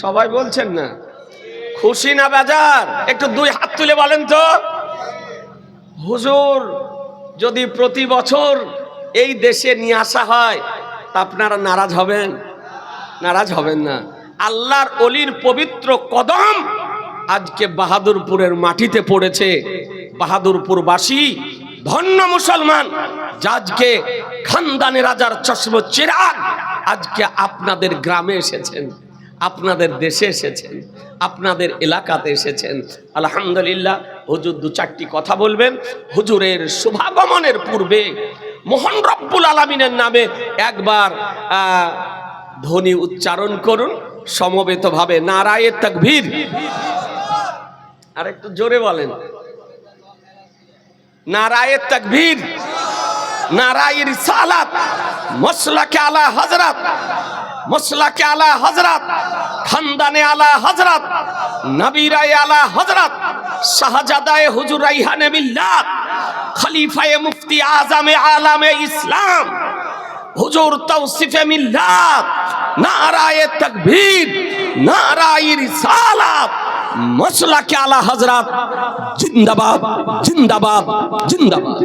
সবাই বলছেন না, খুশি না বেজার? একটু দুই হাত তুলে বলেন তো। হুজুর যদি প্রতি বছর এই দেশে নিয়ে আসা হয় তা আপনারা নারাজ হবেন? নারাজ হবেন না। আল্লাহর অলির পবিত্র কদম আজকে বাহাদুরপুরের মাটিতে পড়েছে। বাহাদুরপুরবাসী ধন্য মুসলমান, আজকে খানদানে রাজার চশম চিরাগ আজকে আপনাদের গ্রামে এসেছেন, আপনাদের দেশে এসেছেন, আপনাদের এলাকাতে এসেছেন। আলহামদুলিল্লাহ। হুজুর দু চারটি কথা বলবেন। হুজুরের শুভাগমনের পূর্বে মহান রব্বুল আলামিনের নামে একবার ধ্বনি উচ্চারণ করুন সমবেতভাবে, নারায়ে তাকবীর। আর একটু জোরে বলেন, নারায়ে তাকবীর, নারায়ে রিসালাত, মাসলাকে আলা হযরত, মাসলাকে আলা হযরত, খানদানে আলা হযরত, নবীরায়ে আলা হযরত, শাহজাদায়ে হুজুর রাইহানে মিল্লাত, খলিফায়ে মুফতি আজমে আলামে ইসলাম হুজুর তাওসিফে মিল্লাত, নারায়ে তাকবীর, নারায়ে রিসালাত, মাসলাকে আলা হযরত, জিন্দাবাদ জিন্দাবাদ জিন্দাবাদ।